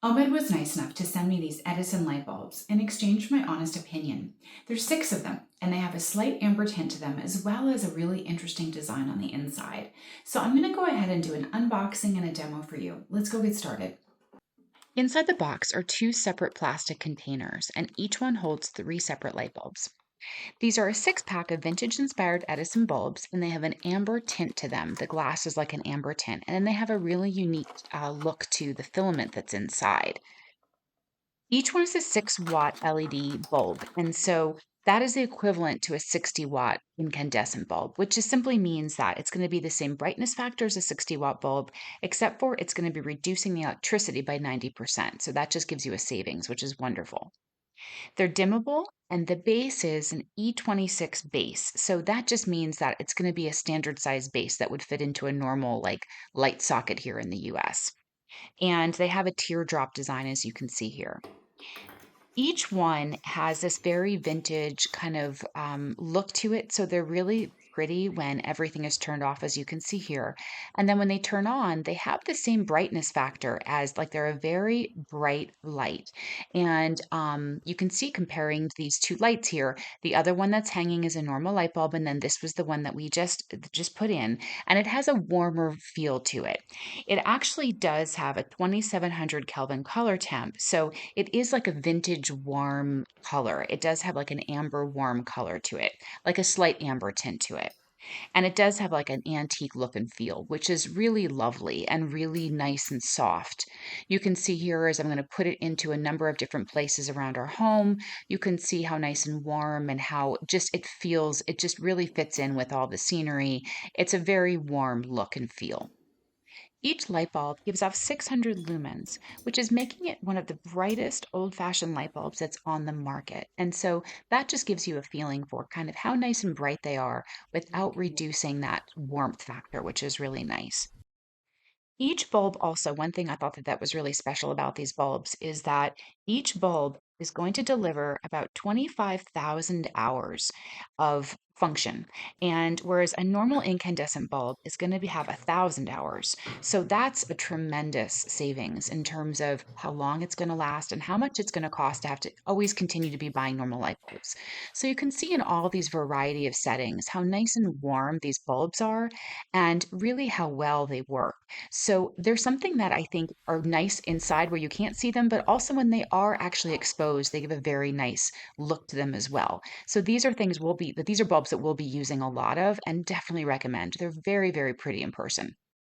Obed was nice enough to send me these Edison light bulbs in exchange for my honest opinion. There's six of them, and they have a slight amber tint to them as well as a really interesting design on the inside. So I'm going to go ahead and do an unboxing and a demo for you. Let's go get started. Inside the box are two separate plastic containers, and each one holds three separate light bulbs. These are a six-pack of vintage inspired Edison bulbs, and they have an amber tint to them. The glass is like an amber tint, and then they have a really unique look to the filament that's inside. Each one is a 6-watt LED bulb, and so that is the equivalent to a 60-watt incandescent bulb, which just simply means that it's going to be the same brightness factor as a 60-watt bulb, except for it's going to be reducing the electricity by 90%. So that just gives you a savings, which is wonderful. They're dimmable, and the base is an E26 base. So that just means that it's going to be a standard size base that would fit into a normal like light socket here in the US. And they have a teardrop design, as you can see here. Each one has this very vintage kind of look to it. So they're really pretty when everything is turned off, as you can see here. And then when they turn on, they have the same brightness factor as like they're a very bright light. And you can see comparing these two lights here, the other one that's hanging is a normal light bulb, and then this was the one that we just put in, and it has a warmer feel to it. It actually does have a 2700 Kelvin color temp. So it is like a vintage warm color. It does have like an amber warm color to it, like a slight amber tint to it. And it does have like an antique look and feel, which is really lovely and really nice and soft. You can see here as I'm going to put it into a number of different places around our home, you can see how nice and warm and how just it feels, it just really fits in with all the scenery. It's a very warm look and feel. Each light bulb gives off 600 lumens, which is making it one of the brightest old fashioned light bulbs that's on the market. And so that just gives you a feeling for kind of how nice and bright they are without reducing that warmth factor, which is really nice. Each bulb also, one thing I thought that was really special about these bulbs is that each bulb is going to deliver about 25,000 hours of function. And whereas a normal incandescent bulb is going to have 1,000 hours. So that's a tremendous savings in terms of how long it's going to last and how much it's going to cost to have to always continue to be buying normal light bulbs. So you can see in all these variety of settings how nice and warm these bulbs are and really how well they work. So there's something that I think are nice inside where you can't see them, but also when they are actually exposed, they give a very nice look to them as well. So these are bulbs that we'll be using a lot of and definitely recommend. They're very, very pretty in person.